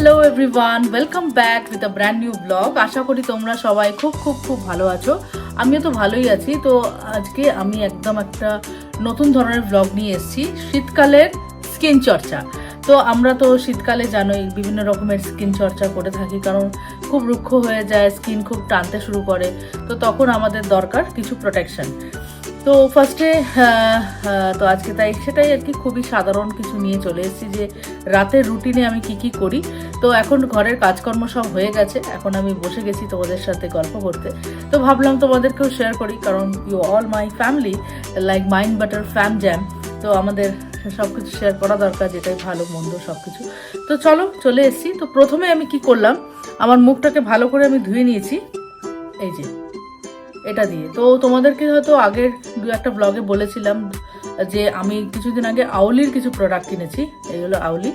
Hello everyone, welcome back with a brand new blog. আশা করি তোমরা সবাই খুব খুব খুব ভালো আছো। আমিও তো ভালোই আছি। তো আজকে আমি একদম একটা নতুন ধরনের ব্লগ নিয়ে এসেছি, শীতকালের স্কিন চর্চা। তো আমরা তো শীতকালে জানোই বিভিন্ন রকমের স্কিন চর্চা করে থাকি, কারণ খুব রুক্ষ হয়ে যায়, স্কিন খুব টানতে শুরু করে। তো তখন আমাদের দরকার কিছু প্রোটেকশন। তো ফার্স্টে তো আজকে তাই সেটাই আর কি, খুবই সাধারণ কিছু নিয়ে চলে এসেছি যে রাতের রুটিনে আমি কি করি। তো এখন ঘরের কাজকর্ম সব হয়ে গেছে, এখন আমি বসে গেছি তোমাদের সাথে গল্প করতে। তো ভাবলাম তোমাদেরকেও শেয়ার করি, কারণ you all my family like mind butter fam jam. তো আমাদের সব কিছু শেয়ার করা দরকার, যেটাই ভালো মন্দ সব কিছু। তো চলে এসেছি। তো প্রথমে আমি কি করলাম, আমার মুখটাকে ভালো করে আমি ধুয়ে নিয়েছি এই যে এটা দিয়ে। তো তোমাদেরকে হয়তো আগের দু একটা ব্লগে বলেছিলাম যে আমি কিছুদিন আগে আউলির কিছু প্রোডাক্ট কিনেছি। এই হলো আউলি।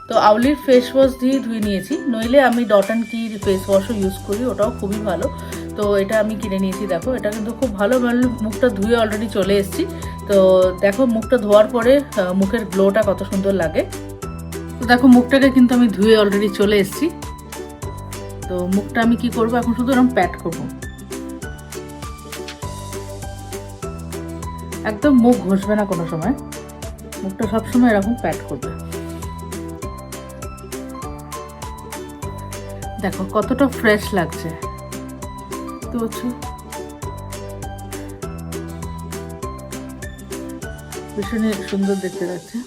তো আউলির ফেস ওয়াশ দিয়ে ধুয়ে নিয়েছি, নইলে আমি ডট অ্যান্ড কি ফেস ওয়াশও ইউজ করি, ওটাও খুবই ভালো। তো এটা আমি কিনে নিয়েছি, দেখো এটা কিন্তু খুব ভালো। মুখটা ধুয়ে অলরেডি চলে এসেছি। তো দেখো মুখটা ধোয়ার পরে মুখের গ্লোটা কত সুন্দর লাগে। তো দেখো মুখটাকে কিন্তু আমি ধুয়ে অলরেডি চলে এসেছি। তো মুখটা আমি কি করবো এখন, শুধু এরকম প্যাট করবো, একদম মুখ ঘষবে না কোনো সময়, মুখটা সবসময় এরকম প্যাট করবে। দেখো কতটা ফ্রেশ লাগছে, তো ভীষণই সুন্দর দেখতে লাগছে।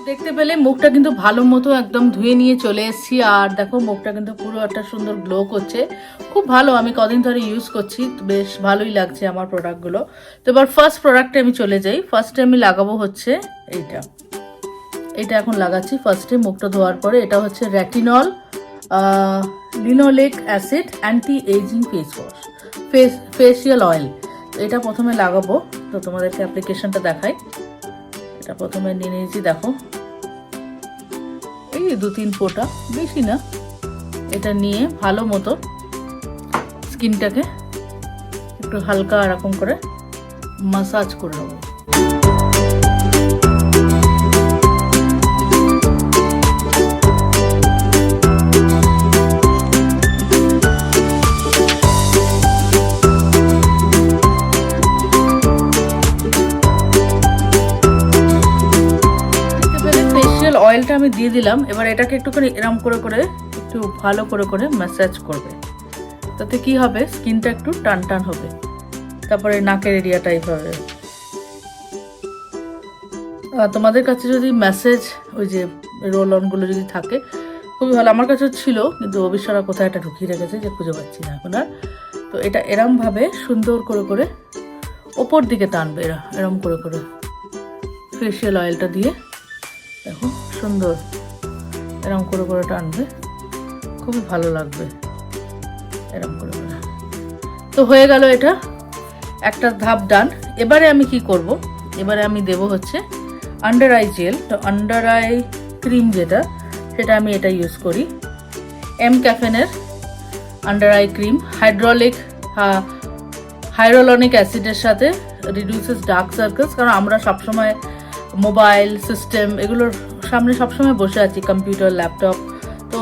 দেখতে পেলে মুখটা কিন্তু ভালো মতো একদম ধুয়ে নিয়ে চলে এসেছি। আর দেখো মুখটা কিন্তু পুরো একটা সুন্দর গ্লো করছে, খুব ভালো। আমি কদিন ধরে ইউজ করছি, বেশ ভালোই লাগছে আমার প্রোডাক্টগুলো। তো এবার ফার্স্ট প্রোডাক্টে আমি চলে যাই। ফার্স্টে আমি লাগাবো হচ্ছে এইটা এখন লাগাচ্ছি ফার্স্টে মুখটা ধোয়ার পরে। এটা হচ্ছে retinol linoleic acid anti ageing face wash facial oil. এটা প্রথমে লাগাবো। তো তোমাদেরকে অ্যাপ্লিকেশনটা দেখাই। এটা প্রথমে নিয়ে নিয়েছি, দেখো এই 2-3 ফোঁটা, বেশি না। এটা নিয়ে ভালো মতো স্কিনটাকে একটু হালকা এরকম করে মাসাজ করে নেবো। অয়েলটা আমি দিয়ে দিলাম। এবার এটাকে একটুখানি এরম করে করে একটু ভালো করে করে ম্যাসাজ করবে, তাতে কি হবে স্কিনটা একটু টান টান হবে, তারপরে নাকের এরিয়া টাইপ হবে। তোমাদের কাছে যদি ম্যাসেজ ওই যে রোল অনগুলো যদি থাকে খুবই ভালো। আমার কাছে ছিল, কিন্তু অবিশ্বরা কোথায় এটা ঢুকিয়ে রেখেছে যে খুঁজে পাচ্ছি না এখন আর। তো এটা এরমভাবে সুন্দর করে করে ওপর দিকে টানবে, এরম করে করে ফেসিয়াল অয়েলটা দিয়ে দেখো সুন্দর এরম করে করে টানবে, খুবই ভালো লাগবে এরম করে করে। তো হয়ে গেল এটা একটা ধাপ ডান। এবারে আমি কি করব, এবারে আমি দেব হচ্ছে আন্ডার আই জেল। তো আন্ডার আই ক্রিম যেটা, সেটা আমি এটা ইউজ করি, এম ক্যাফেনের আন্ডার আই ক্রিম। হাইড্রোলনিক অ্যাসিডের সাথে রিডিউসেস ডার্ক সার্কেলস। কারণ আমরা সবসময় মোবাইল সিস্টেম এগুলোর সামনে সবসময় বসে আছি, কম্পিউটার ল্যাপটপ, তো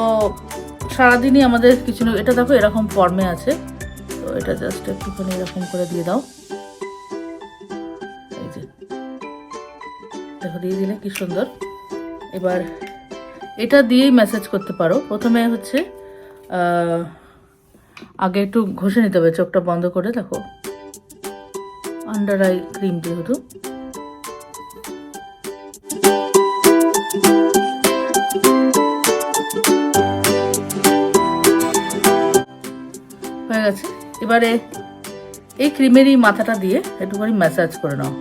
সারাদিনই আমাদের কিছু না। এটা দেখো এরকম ফর্মে আছে, তো এটা জাস্ট একটুখানি এরকম করে দিয়ে দাও। এই যে দেখো দিয়ে দিলে কি সুন্দর। এবার এটা দিয়েই ম্যাসাজ করতে পারো। প্রথমে হচ্ছে আগে একটু ঘষে নিতে হবে, চোখটা বন্ধ করে। দেখো আন্ডার আই ক্রিম যেহেতু, হয়ে গেছে। এবারে এই ক্রিমেরই মাথাটা দিয়ে একটুখানি ম্যাসাজ করে নাও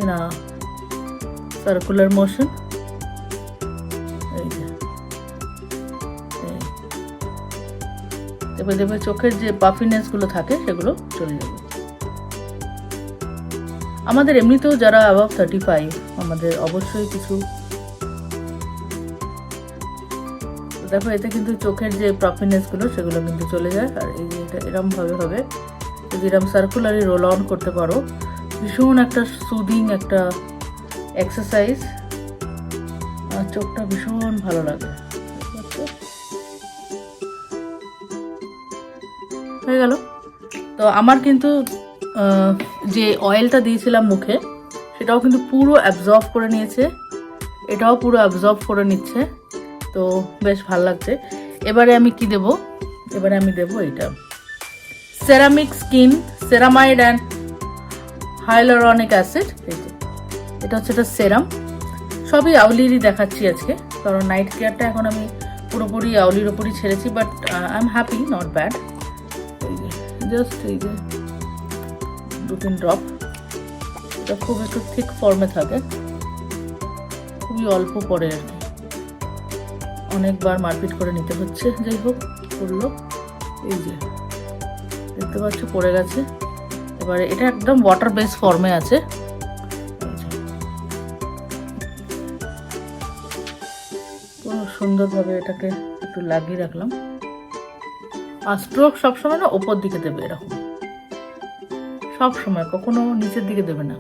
না, সার্কুলার মোশন। এই যে এবার দেখবে চোখের যে পাফিনেস গুলো থাকে সেগুলো চলে যাবে। আমাদের এমনিতেও যারা অ্যাবাভ 35, আমাদের অবশ্যই কিছু দেখো এতে কিন্তু চোখের যে পাফিনেস গুলো সেগুলো কিন্তু চলে যায়। আর এই যে এটা এরম ভাবে হবে, যদি এরম সার্কুলারি রোল অন করতে পারো, ভীষণ একটা সুদিং একটা এক্সারসাইজ, আমার চোখটা ভীষণ ভালো লাগে। হয়ে গেল। তো আমার কিন্তু যে অয়েলটা দিয়েছিলাম মুখে সেটাও কিন্তু পুরো অ্যাবজর্ব করে নিয়েছে, এটাও পুরো অ্যাবজর্ব করে নিচ্ছে, তো বেশ ভালো লাগছে। এবারে আমি কি দেব, এবারে আমি দেব এটা ceramic skin ceramide and hyaluronic acid. এটা হচ্ছে এটা সেরাম, সবই আউলিরই দেখাচ্ছি আজকে, কারণ নাইট কেয়ারটা এখন আমি পুরোপুরি আউলির ওপরই ছেড়েছি, but I am happy, not bad. এই যে জাস্ট এই যে 2-3 ড্রপ, এটা খুব একটু থিক ফর্মে থাকে, খুবই অল্প পরে আর কি, অনেকবার মারপিট করে নিতে হচ্ছে, যাই হোক করলো। এই যে দেখতে পাচ্ছ পড়ে গেছে। এবারে এটা একদম ওয়াটার বেস ফর্মে আছে, সুন্দরভাবে এটাকে একটু লাগিয়ে রাখলাম। আর স্ট্রোক সবসময় না ওপর দিকে দেবে, এরকম সবসময়, কখনো নিচের দিকে দেবে না।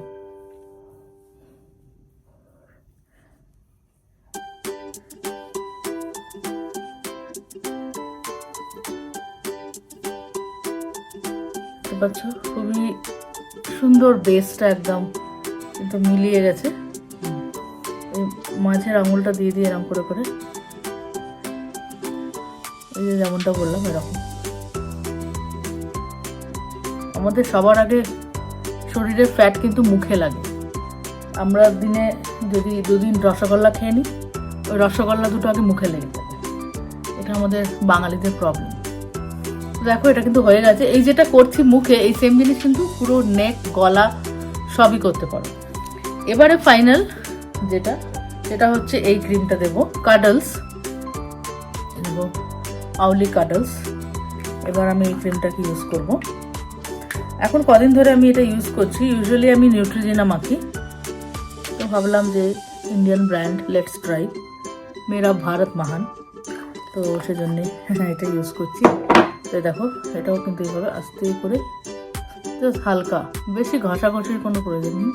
পাচ্ছ খুবই সুন্দর বেসটা একদম কিন্তু মিলিয়ে গেছে। মাঝের আঙুলটা দিয়ে দিয়ে এরকম করে করে, এই যে যেমনটা বললাম এরকম। আমাদের সবার আগে শরীরের ফ্যাট কিন্তু মুখে লাগে। আমরা দিনে যদি 2 দিন রসগোল্লা খেয়ে নিই, ওই রসগোল্লা দুটো আগে মুখে লেগে যাবে, এটা আমাদের বাঙালিদের প্রবলেম। দেখো এটা কিন্তু হয়ে গেছে। এই যেটা করছি মুখে, এই সেম জিনিস কিন্তু পুরো নেক গলা সবই করতে পারো। এবারে ফাইনাল যেটা, সেটা হচ্ছে এই ক্রিমটা দেবো, কাডলস দেবো, আউলি কাডলস। এবার আমি এই ক্রিমটাকে ইউজ করব। এখন কদিন ধরে আমি এটা ইউজ করছি, ইউজুয়ালি আমি নিউট্রিজিনা মাখি, তো ভাবলাম যে ইন্ডিয়ান ব্র্যান্ড, লেটস ট্রাই, মেরা ভারত মহান, তো সেজন্যে এটা ইউজ করছি। তো দেখো এটাও কিন্তু এইভাবে আস্তে করে জাস্ট হালকা, বেশি ঘষাঘষির কোনো প্রয়োজন নেই।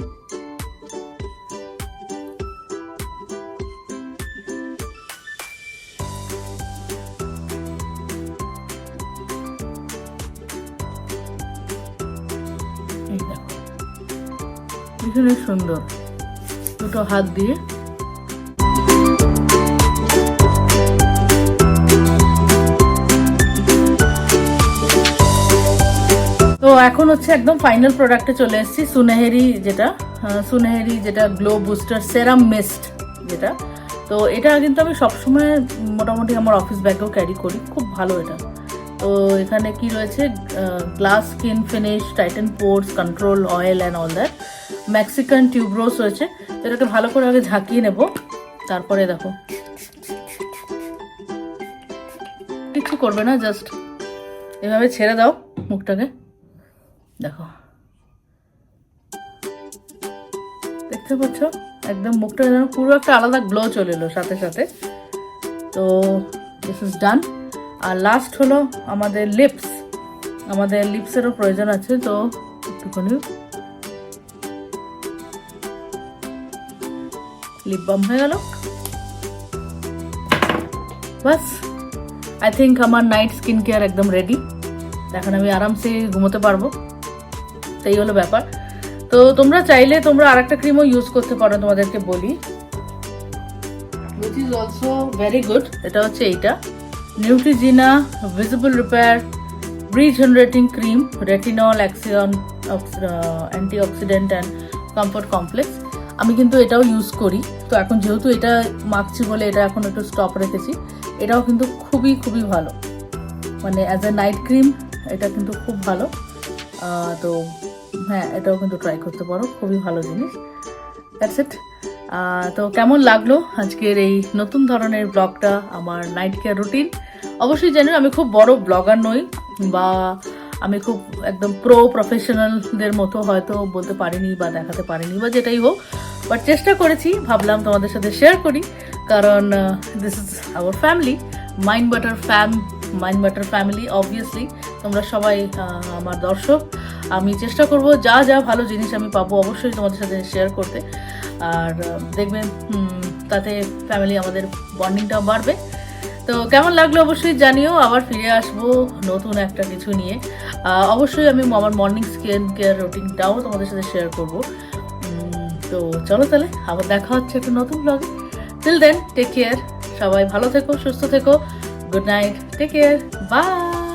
এই দেখো ভীষণ সুন্দর, দুটো হাত দিয়ে তো এখন হচ্ছে একদম ফাইনাল প্রোডাক্টে চলে এসেছি, সুনেহেরি যেটা গ্লো বুস্টার সেরাম মিস্ট যেটা। তো এটা কিন্তু আমি সবসময় মোটামুটি আমার অফিস ব্যাগেও ক্যারি করি, খুব ভালো এটা। তো এখানে কি রয়েছে, glass skin finish, tighten pores, control oil and all that, Mexican tuberose রয়েছে। তো এটাকে ভালো করে আগে ঝাঁকিয়ে নেব, তারপরে দেখো কিছু করবে না, জাস্ট এভাবে ছেড়ে দাও মুখটাকে। দেখো দেখতে পাচ্ছ একদম মুখটা যেন পুরো একটা আলাদা গ্লো চলে এলো সাথে সাথে। তো দিস ইজ ডান। আর লাস্ট হলো আমাদের লিপস, আমাদের লিপসেরও প্রয়োজন আছে, তো একটুখানি লিপ বাম হয়ে গেল। বাস, আই থিঙ্ক আমার নাইট স্কিন কেয়ার একদম রেডি। এখন আমি আরামসে ঘুমোতে পারবো, সেই হলো ব্যাপার। তো তোমরা চাইলে তোমরা আরেকটা ক্রিমও ইউজ করতে পারো, তোমাদেরকে বলি, which is also very good। এটা হচ্ছে এইটা, Neutrogena visible repair regenerating cream, retinol, antioxidant and comfort complex. আমি কিন্তু এটাও ইউজ করি, তো এখন যেহেতু এটা মাখছি বলে এটা এখন একটু স্টপ রেখেছি। এটাও কিন্তু খুবই খুবই ভালো, মানে অ্যাজ এ নাইট ক্রিম এটা কিন্তু খুব ভালো। তো হ্যাঁ, এটাও কিন্তু ট্রাই করতে পারো, খুবই ভালো জিনিস। That's it. তো কেমন লাগলো আজকের এই নতুন ধরনের ব্লগটা, আমার নাইট কেয়ার রুটিন? অবশ্যই জানি আমি খুব বড় ব্লগার নই, বা আমি খুব একদম প্রফেশনালদের মতো হয়তো বলতে পারিনি বা দেখাতে পারিনি বা যেটাই হোক, বাট চেষ্টা করেছি, ভাবলাম তোমাদের সাথে শেয়ার করি, কারণ this is our family, mind butter family. Obviously তোমরা সবাই আমার দর্শক, আমি চেষ্টা করব যা যা ভালো জিনিস আমি পাবো অবশ্যই তোমাদের সাথে শেয়ার করতে। আর দেখবেন তাতে ফ্যামিলি আমাদের বন্ডিংটাও বাড়বে। তো কেমন লাগলো অবশ্যই জানিও। আবার ফিরে আসবো নতুন একটা কিছু নিয়ে। অবশ্যই আমি আমার মর্নিং স্কিন কেয়ার রুটিনটাও তোমাদের সাথে শেয়ার করবো। তো চলো তাহলে আবার দেখা হচ্ছে একটা নতুন ব্লগে। টিল দেন টেক কেয়ার, সবাই ভালো থেকো, সুস্থ থেকো। Good night, take care, by.